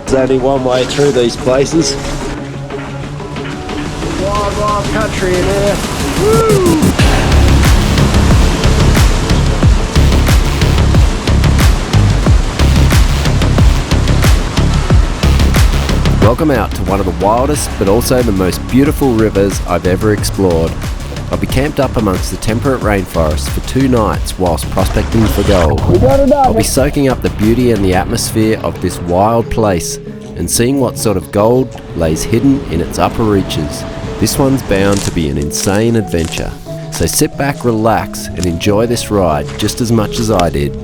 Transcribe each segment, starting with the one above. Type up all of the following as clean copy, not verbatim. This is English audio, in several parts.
There's only one way through these places. Wild, wild country in here. Woo! Welcome out to one of the wildest but also the most beautiful rivers I've ever explored. I'll be camped up amongst the temperate rainforest for 2 nights whilst prospecting for gold. I'll be soaking up the beauty and the atmosphere of this wild place and seeing what sort of gold lays hidden in its upper reaches. This one's bound to be an insane adventure. So sit back, relax and enjoy this ride just as much as I did.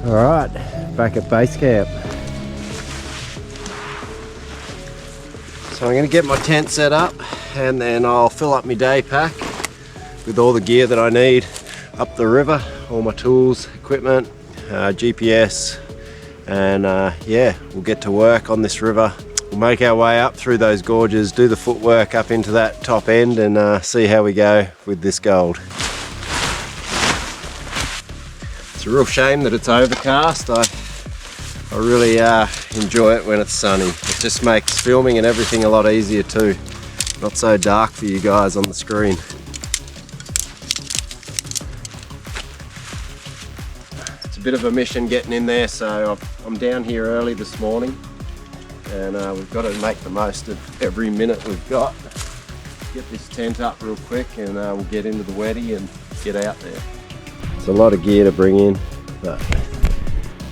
Alright, back at base camp. So I'm going to get my tent set up and then I'll fill up my day pack with all the gear that I need up the river, all my tools, equipment, GPS, and yeah, we'll get to work on this river. We'll make our way up through those gorges, do the footwork up into that top end and see how we go with this gold. It's a real shame that it's overcast. I really enjoy it when it's sunny. It just makes filming and everything a lot easier too. Not so dark for you guys on the screen. It's a bit of a mission getting in there, so I'm down here early this morning and we've got to make the most of every minute we've got. Get this tent up real quick and we'll get into the weddy and get out there. It's a lot of gear to bring in, but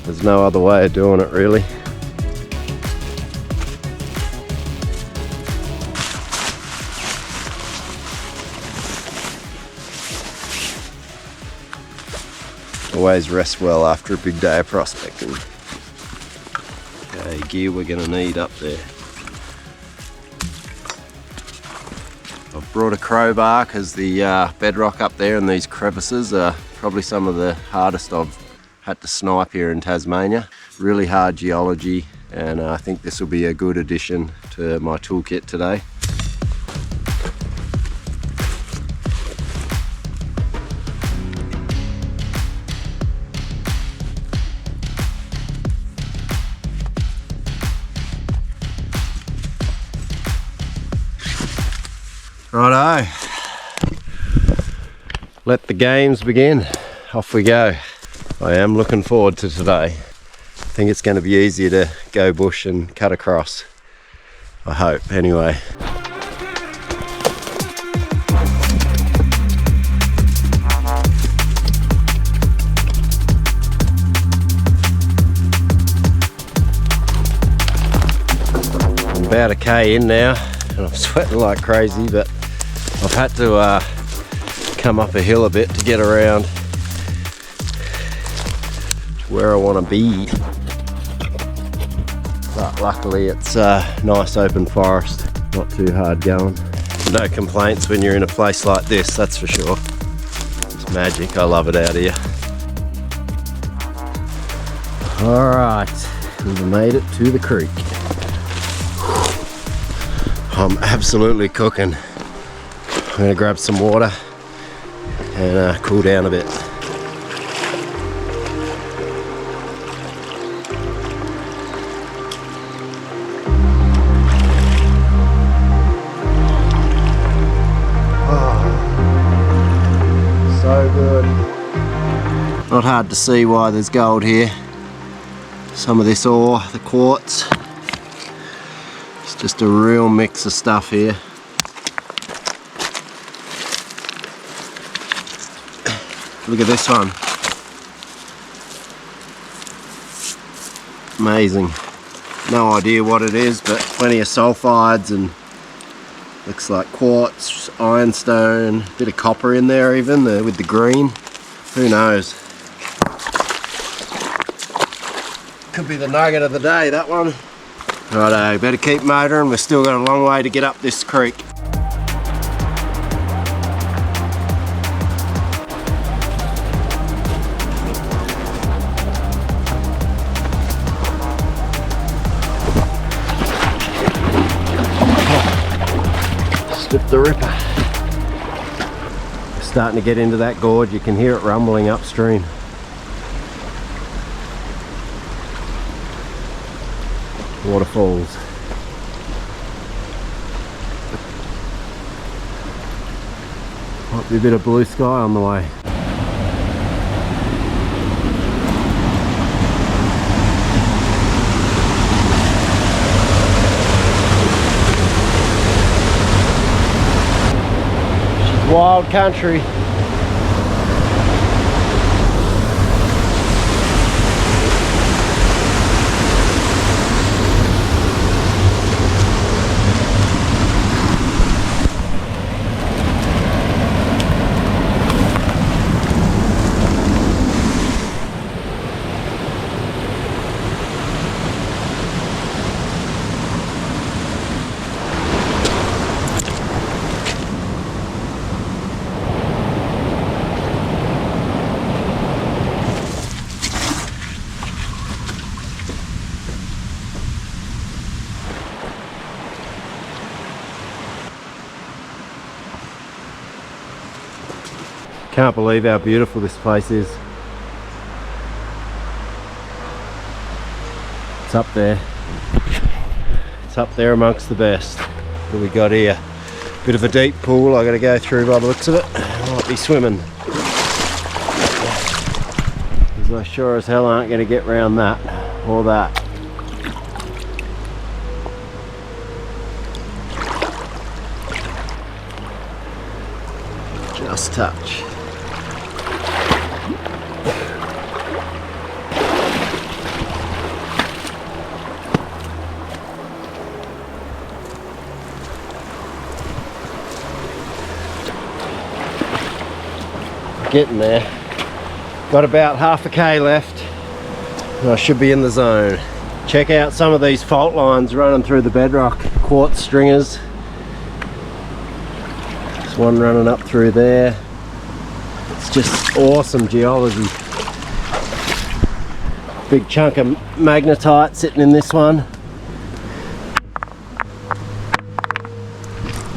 there's no other way of doing it really. Always rest well after a big day of prospecting. Okay, gear we're going to need up there. I've brought a crowbar because the bedrock up there and these crevices are probably some of the hardest I've had to snipe here in Tasmania. Really hard geology, and I think this will be a good addition to my toolkit today. Righto, let the games begin. Off we go. I am looking forward to today. I think it's going to be easier to go bush and cut across. I hope, anyway. I'm about a K in now and I'm sweating like crazy, but I've had to come up a hill a bit to get around where I want to be, but luckily it's a nice open forest, not too hard going. No complaints when you're in a place like this, that's for sure. It's magic, I love it out here. Alright, we've made it to the creek. I'm absolutely cooking. I'm going to grab some water and cool down a bit. So good. Not hard to see why there's gold here. Some of this ore, the quartz, it's just a real mix of stuff here. Look at this one. Amazing. No idea what it is, but plenty of sulfides and looks like quartz, ironstone, a bit of copper in there even, with the green. Who knows? Could be the nugget of the day, that one. Righto, better keep motoring, we've still got a long way to get up this creek. The ripper. Starting to get into that gorge, you can hear it rumbling upstream. Waterfalls. Might be a bit of blue sky on the way. She's wild country. Can't believe how beautiful this place is. It's up there. It's up there amongst the best. What do we got here? Bit of a deep pool I gotta go through by the looks of it. I might be swimming. Because I sure as hell aren't gonna get round that or that. Just touch. Getting there. Got about half a K left and I should be in the zone. Check out some of these fault lines running through the bedrock. Quartz stringers. There's one running up through there. It's just awesome geology. Big chunk of magnetite sitting in this one.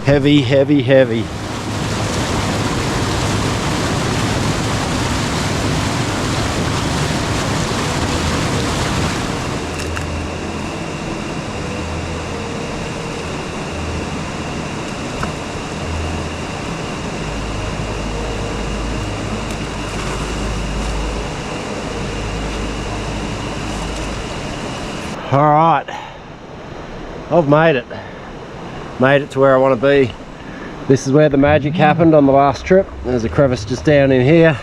Heavy, heavy, heavy. Alright, I've made it. Made it to where I want to be. This is where the magic happened on the last trip. There's a crevice just down in here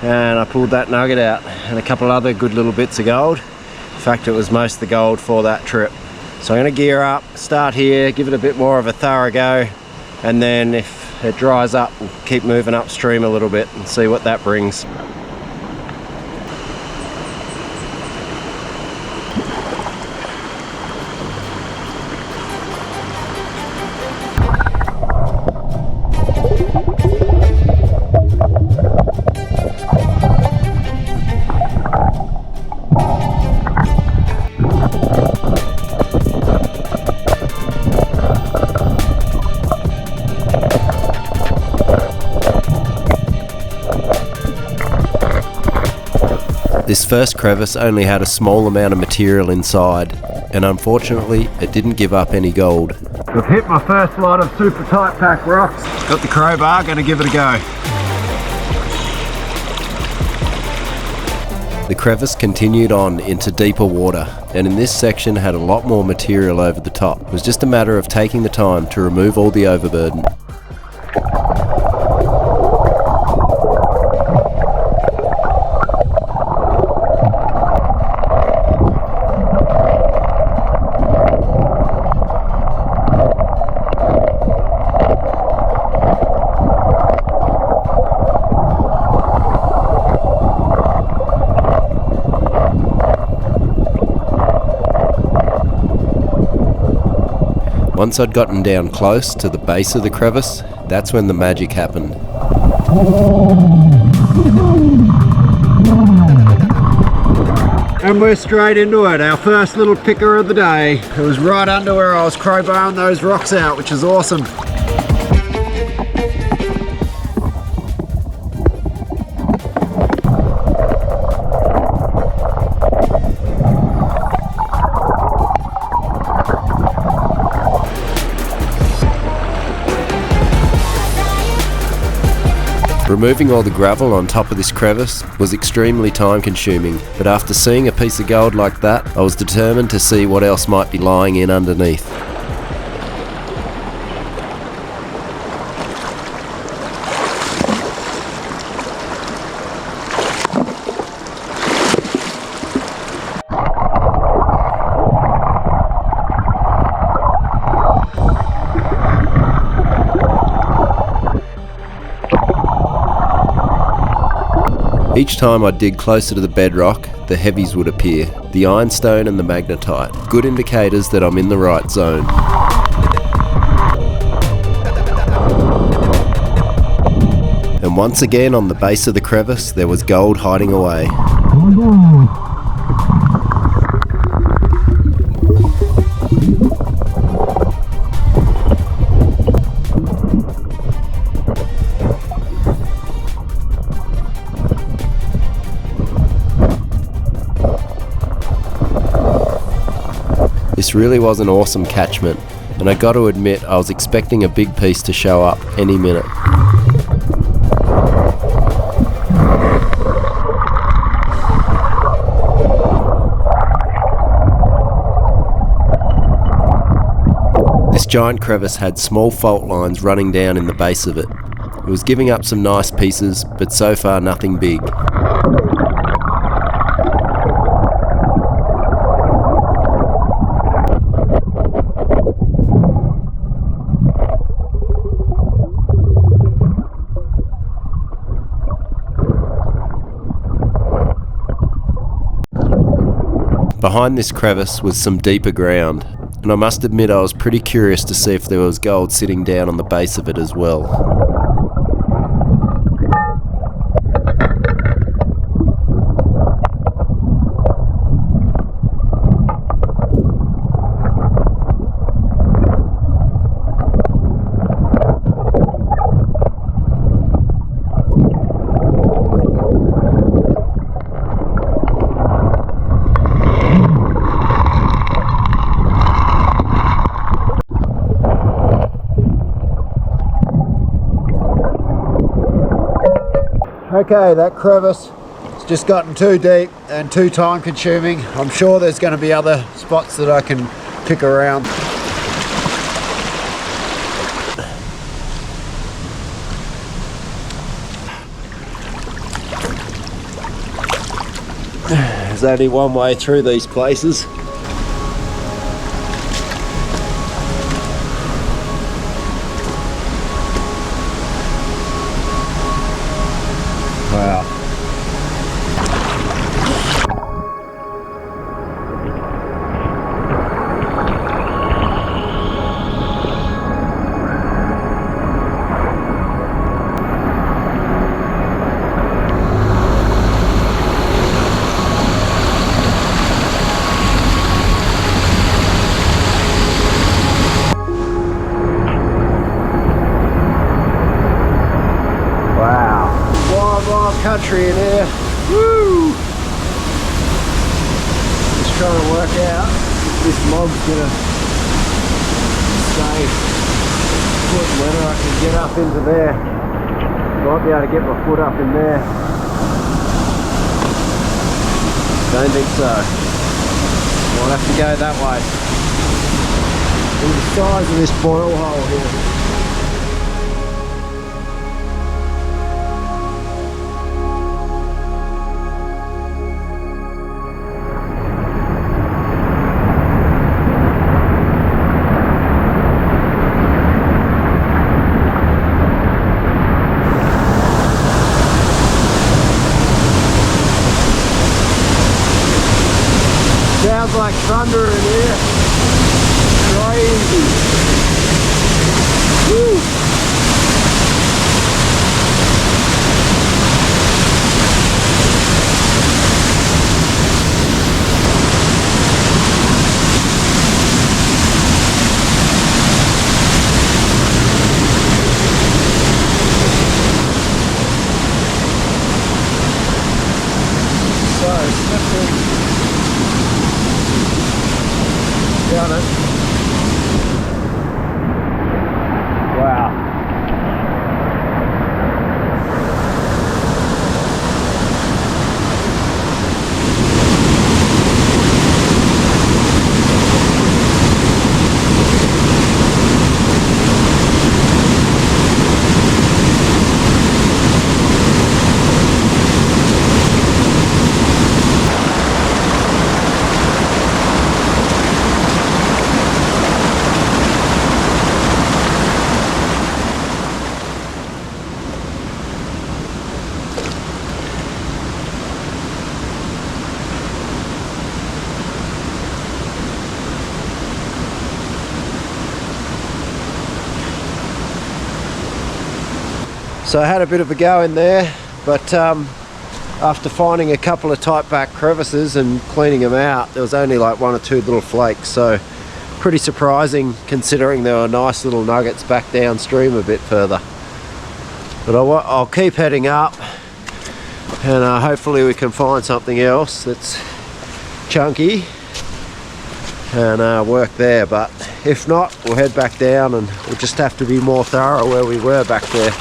and I pulled that nugget out and a couple other good little bits of gold. In fact, it was most of the gold for that trip. So I'm going to gear up, start here, give it a bit more of a thorough go, and then if it dries up, we'll keep moving upstream a little bit and see what that brings. This first crevice only had a small amount of material inside, and unfortunately it didn't give up any gold. I've hit my first lot of super tight pack rocks. Got the crowbar, gonna give it a go. The crevice continued on into deeper water, and in this section had a lot more material over the top. It was just a matter of taking the time to remove all the overburden. Once I'd gotten down close to the base of the crevice, that's when the magic happened. And we're straight into it, our first little picker of the day. It was right under where I was crowbarring those rocks out, which is awesome. Removing all the gravel on top of this crevice was extremely time consuming, but after seeing a piece of gold like that, I was determined to see what else might be lying in underneath. Each time I dig closer to the bedrock, the heavies would appear, the ironstone and the magnetite, good indicators that I'm in the right zone. And once again on the base of the crevice there was gold hiding away. This really was an awesome catchment, and I got to admit I was expecting a big piece to show up any minute. This giant crevice had small fault lines running down in the base of it. It was giving up some nice pieces, but so far nothing big. Behind this crevice was some deeper ground, and I must admit I was pretty curious to see if there was gold sitting down on the base of it as well. Okay, that crevice has just gotten too deep and too time consuming. I'm sure there's going to be other spots that I can pick around. There's only one way through these places. Wow. Country in here. Woo! Just trying to work out if this log's gonna stay put, whether I can get up into there. Might be able to get my foot up in there. Don't think so. Might have to go that way. Look at the size of this boil hole here. Sounds like thunder in here. Crazy. Woo. So, So I had a bit of a go in there, but after finding a couple of tight back crevices and cleaning them out, there was only like 1 or 2 little flakes, so pretty surprising considering there were nice little nuggets back downstream a bit further. But I'll keep heading up, and hopefully we can find something else that's chunky and work there. But if not, we'll head back down and we'll just have to be more thorough where we were back there.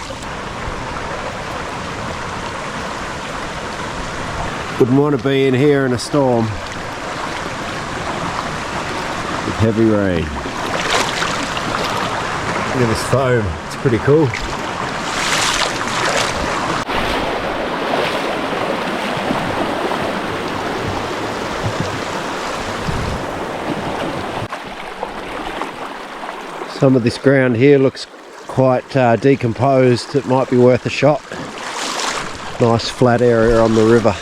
Wouldn't want to be in here in a storm with heavy rain. Look at this foam, it's pretty cool. Some of this ground here looks quite decomposed. It might be worth a shot. Nice flat area on the river.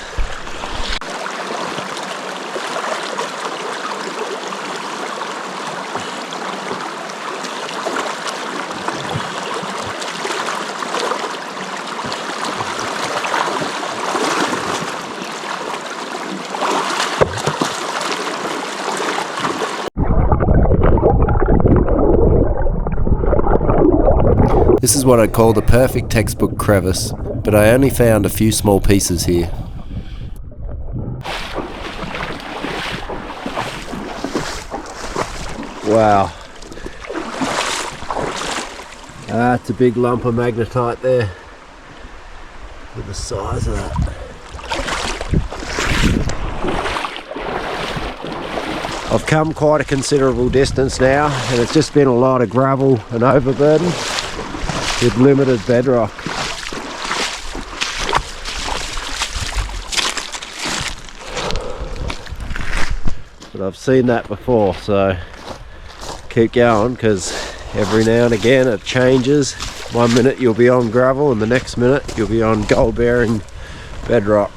This is what I'd call the perfect textbook crevice, but I only found a few small pieces here. Wow. That's a big lump of magnetite there. Look at the size of that. I've come quite a considerable distance now, and it's just been a lot of gravel and overburden with limited bedrock. But I've seen that before, so keep going, because every now and again it changes. 1 minute you'll be on gravel and the next minute you'll be on gold bearing bedrock.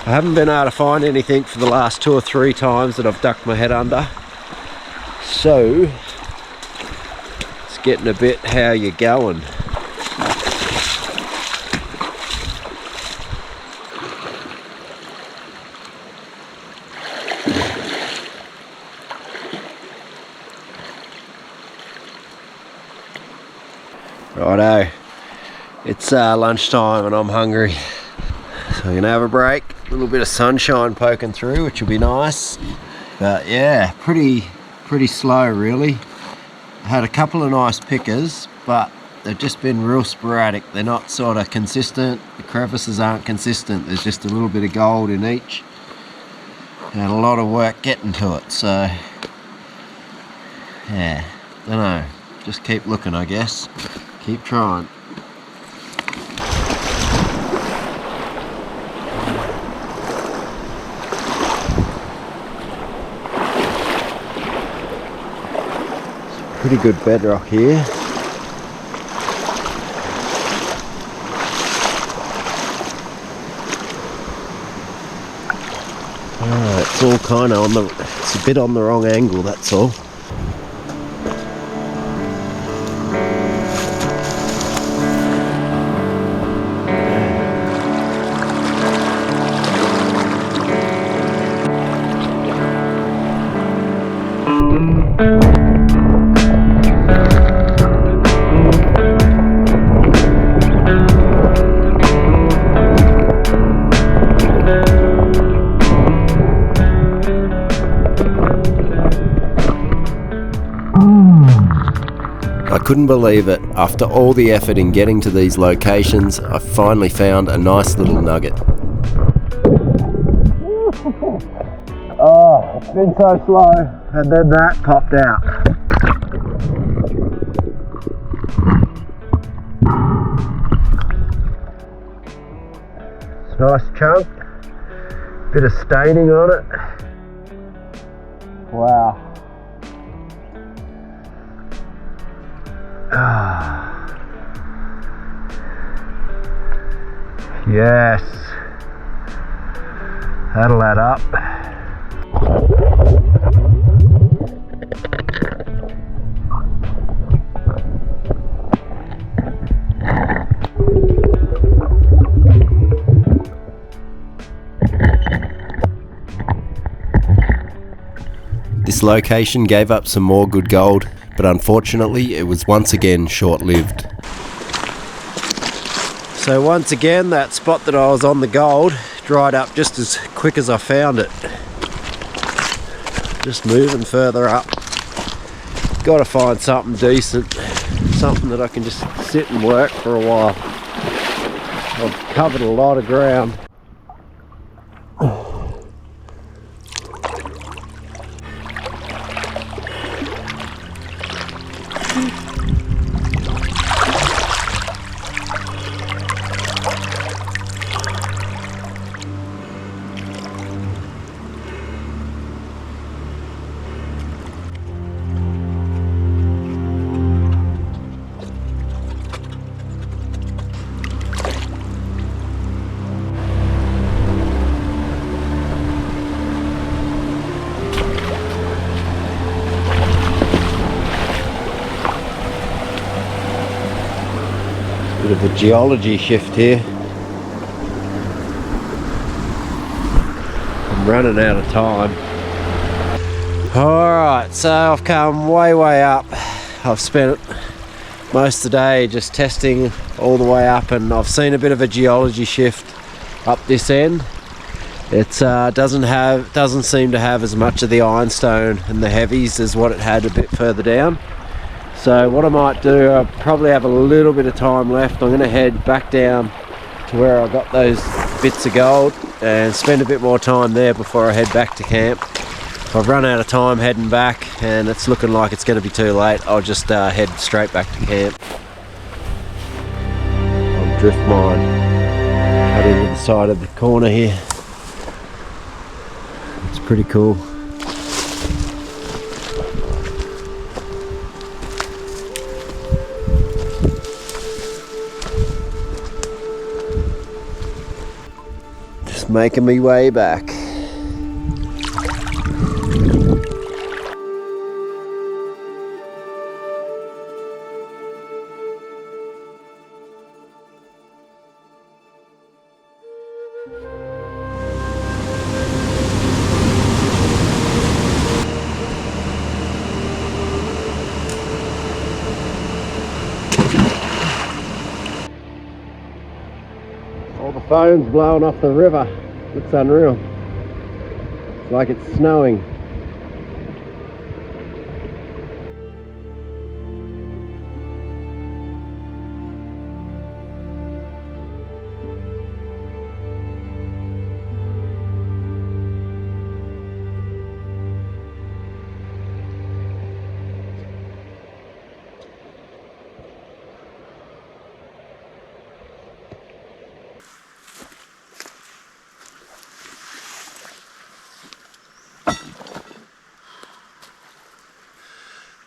I haven't been able to find anything for the last 2 or 3 times that I've ducked my head under, so it's getting a bit how you're going. Righto, it's lunchtime and I'm hungry, so I'm gonna have a break. A little bit of sunshine poking through, which will be nice. But yeah, pretty slow really. I had a couple of nice pickers, but they've just been real sporadic. They're not sort of consistent. The crevices aren't consistent. There's just a little bit of gold in each, and a lot of work getting to it. So yeah, don't know. Just keep looking, I guess. Keep trying. Pretty good bedrock here. It's all kind of it's a bit on the wrong angle, that's all. I couldn't believe it. After all the effort in getting to these locations, I finally found a nice little nugget. Oh, it's been so slow, and then that popped out. It's a nice chunk, bit of staining on it. Wow. Yes, that'll add up. This location gave up some more good gold, but unfortunately it was once again short-lived. So once again, that spot that I was on the gold dried up just as quick as I found it. Just moving further up. Got to find something decent, something that I can just sit and work for a while. I've covered a lot of ground. Bit of a geology shift here. I'm running out of time. Alright, so I've come way up. I've spent most of the day just testing all the way up, and I've seen a bit of a geology shift up this end. It doesn't seem to have as much of the ironstone and the heavies as what it had a bit further down. So what I might do, I'll probably have a little bit of time left. I'm going to head back down to where I got those bits of gold and spend a bit more time there before I head back to camp. If I've run out of time heading back and it's looking like it's going to be too late, I'll just head straight back to camp. I'll drift mine, cut into the side of the corner here. It's pretty cool. Making me way back. All the foam's blowing off the river. Looks unreal. It's like it's snowing.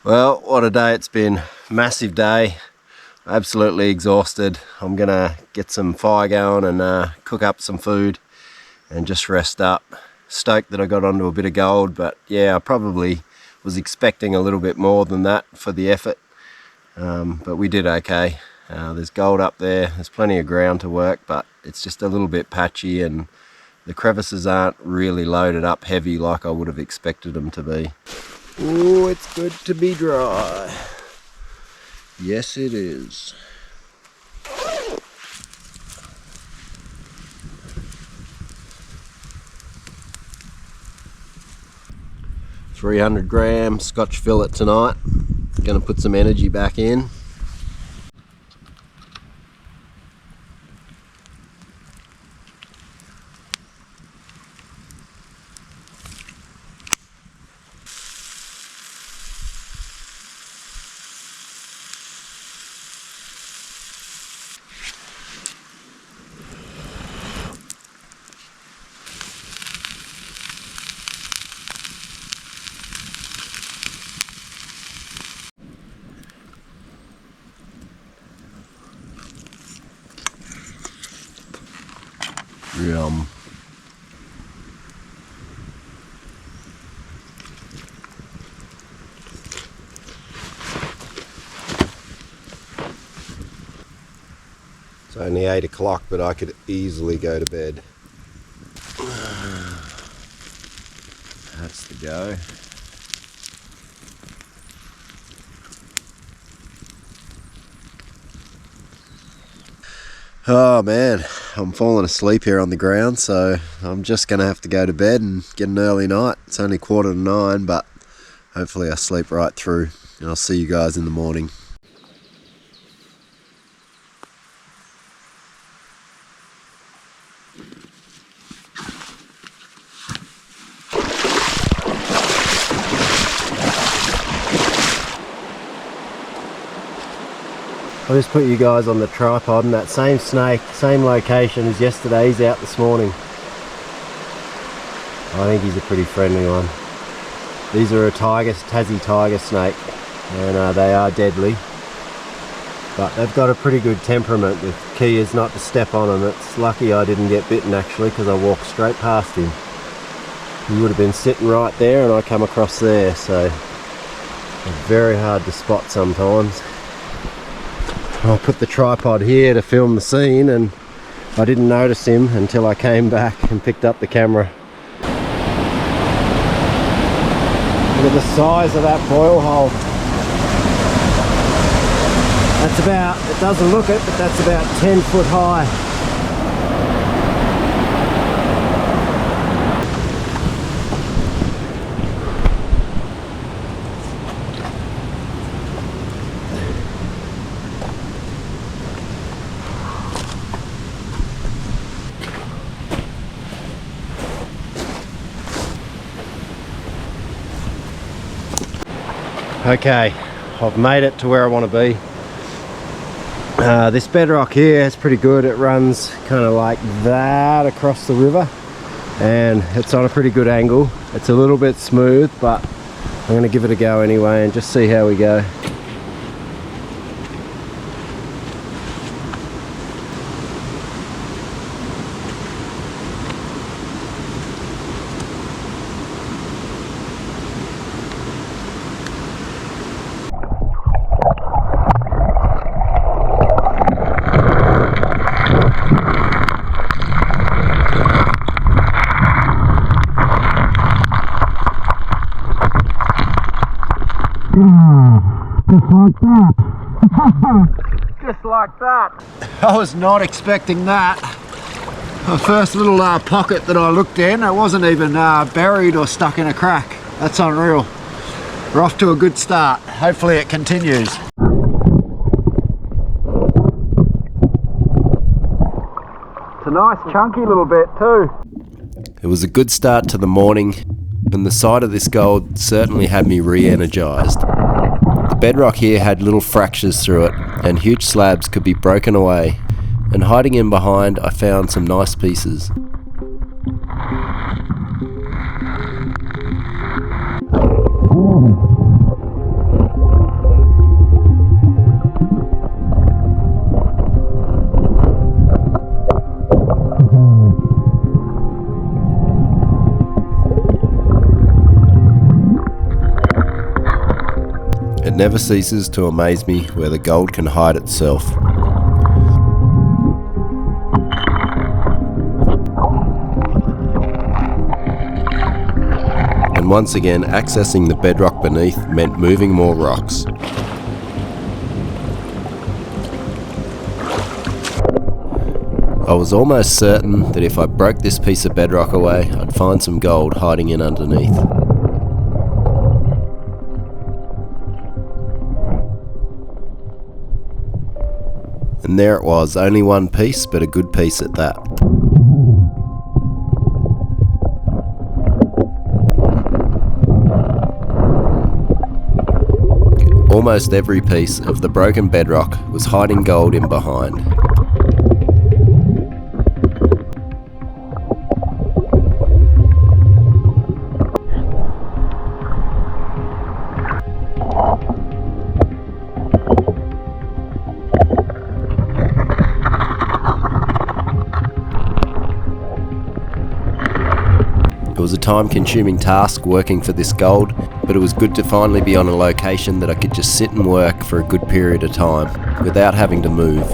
Well, what a day it's been. Massive day. Absolutely exhausted. I'm gonna get some fire going and cook up some food and just rest up. Stoked that I got onto a bit of gold, but yeah, I probably was expecting a little bit more than that for the effort. But we did okay. There's gold up there. There's plenty of ground to work, but it's just a little bit patchy and the crevices aren't really loaded up heavy like I would have expected them to be. Oh, it's good to be dry. Yes, it is. $300 Scotch fillet tonight. Gonna put some energy back in. Yum. It's only 8 o'clock, but I could easily go to bed. That's the go. Oh man, I'm falling asleep here on the ground, so I'm just going to have to go to bed and get an early night. It's only 8:45, but hopefully I sleep right through, and I'll see you guys in the morning. I'll just put you guys on the tripod, and that same snake, same location as yesterday, he's out this morning. I think he's a pretty friendly one. These are a Tassie tiger snake, and they are deadly. But they've got a pretty good temperament. The key is not to step on them. It's lucky I didn't get bitten actually, because I walked straight past him. He would have been sitting right there and I come across there, so they're very hard to spot sometimes. I'll put the tripod here to film the scene, and I didn't notice him until I came back and picked up the camera. Look at the size of that boil hole. That's about, it doesn't look it, but that's about 10 foot high. Okay, I've made it to where I want to be. This bedrock here is pretty good. It runs kind of like that across the river, and it's on a pretty good angle. It's a little bit smooth, but I'm going to give it a go anyway and just see how we go. Just like that. Just like that. I was not expecting that. The first little pocket that I looked in, it wasn't even buried or stuck in a crack. That's unreal. We're off to a good start. Hopefully it continues. It's a nice chunky little bit too. It was a good start to the morning, and the sight of this gold certainly had me re-energised. The bedrock here had little fractures through it, and huge slabs could be broken away, and hiding in behind I found some nice pieces. It never ceases to amaze me where the gold can hide itself. And once again, accessing the bedrock beneath meant moving more rocks. I was almost certain that if I broke this piece of bedrock away, I'd find some gold hiding in underneath. And there it was, only one piece, but a good piece at that. Almost every piece of the broken bedrock was hiding gold in behind. It was a time-consuming task working for this gold, but it was good to finally be on a location that I could just sit and work for a good period of time, without having to move.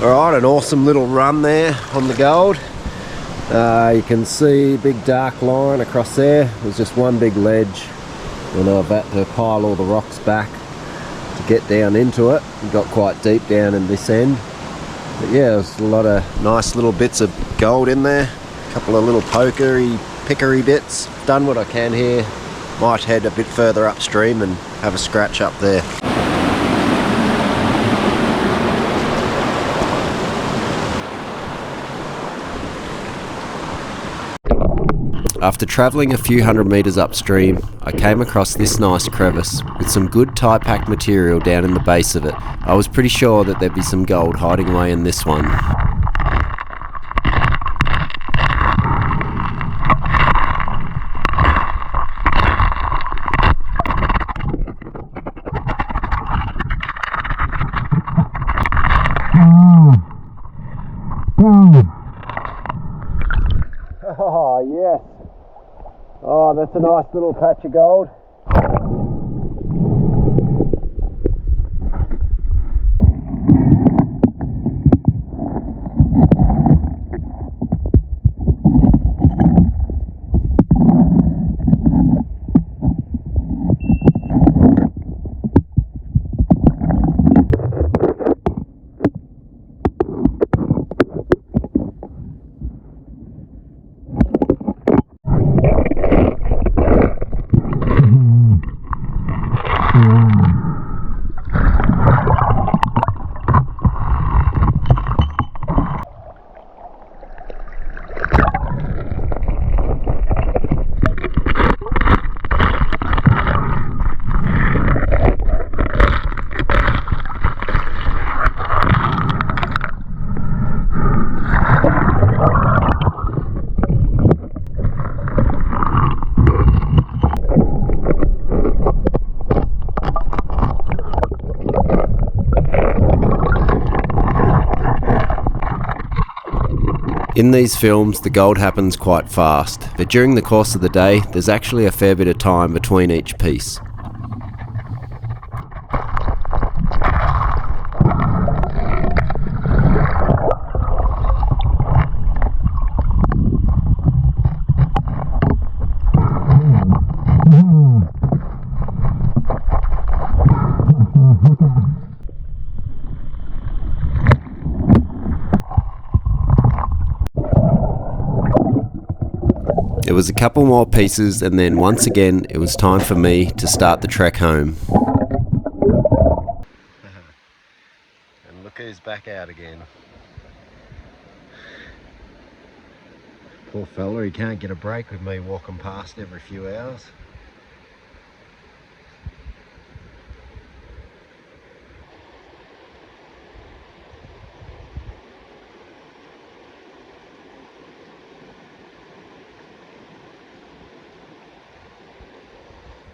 Alright, an awesome little run there on the gold. You can see a big dark line across there. There's just one big ledge, and I've had to pile all the rocks back to get down into it. It got quite deep down in this end. But yeah, there's a lot of nice little bits of gold in there. A couple of little pickery bits. Done what I can here. Might head a bit further upstream and have a scratch up there. After travelling a few hundred metres upstream, I came across this nice crevice with some good tie-packed material down in the base of it. I was pretty sure that there'd be some gold hiding away in this one. Oh, yes. Oh, that's a nice little patch of gold. In these films, the gold happens quite fast, but during the course of the day, there's actually a fair bit of time between each piece. There was a couple more pieces, and then once again it was time for me to start the trek home. And look who's back out again. Poor fella, he can't get a break with me walking past every few hours.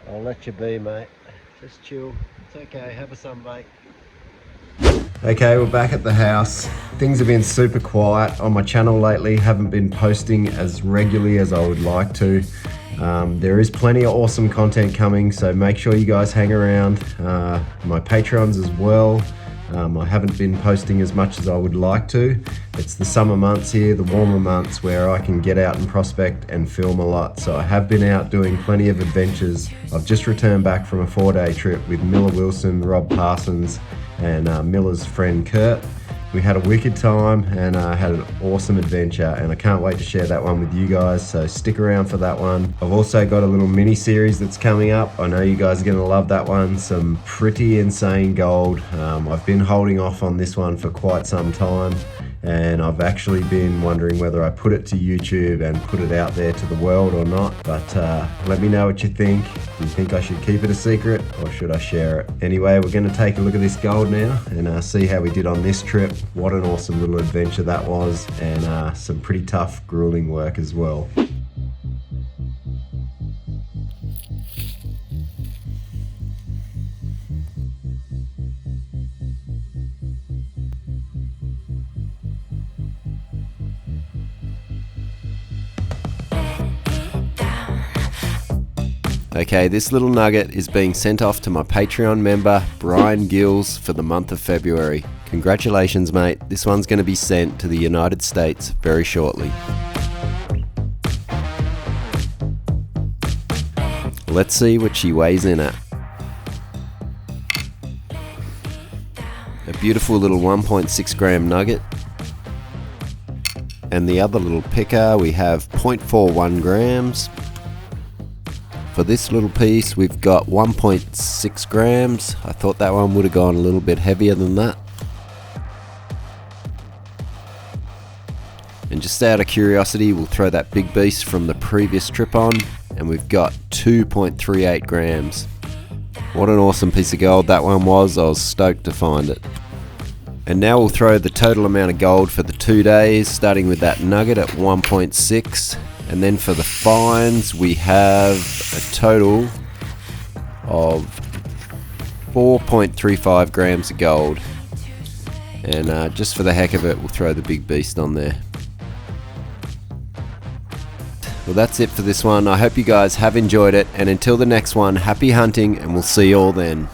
I'll let you be, mate. Just chill. It's okay, have a sunbake. Okay, we're back at the house. Things have been super quiet on my channel lately. Haven't been posting as regularly as I would like to. There is plenty of awesome content coming, so make sure you guys hang around. My Patreons as well. I haven't been posting as much as I would like to. It's the summer months here, the warmer months, where I can get out and prospect and film a lot. So I have been out doing plenty of adventures. I've just returned back from a 4-day trip with Miller Wilson, Rob Parsons, and Miller's friend Kurt. We had a wicked time and had an awesome adventure, and I can't wait to share that one with you guys, so stick around for that one. I've also got a little mini series that's coming up. I know you guys are going to love that one. Some pretty insane gold. I've been holding off on this one for quite some time, and I've actually been wondering whether I put it to YouTube and put it out there to the world or not. But let me know what you think. Do you think I should keep it a secret or should I share it? Anyway, we're going to take a look at this gold now and see how we did on this trip. What an awesome little adventure that was, and some pretty tough, grueling work as well. Okay, this little nugget is being sent off to my Patreon member, Brian Gills, for the month of February. Congratulations, mate. This one's going to be sent to the United States very shortly. Let's see what she weighs in at. A beautiful little 1.6 gram nugget. And the other little picker, we have 0.41 grams. For this little piece, we've got 1.6 grams. I thought that one would have gone a little bit heavier than that. And just out of curiosity, we'll throw that big beast from the previous trip on, and we've got 2.38 grams. What an awesome piece of gold that one was. I was stoked to find it. And now we'll throw the total amount of gold for the 2 days, starting with that nugget at 1.6. And then for the fines, we have a total of 4.35 grams of gold. And just for the heck of it, we'll throw the big beast on there. Well, that's it for this one. I hope you guys have enjoyed it. And until the next one, happy hunting, and we'll see you all then.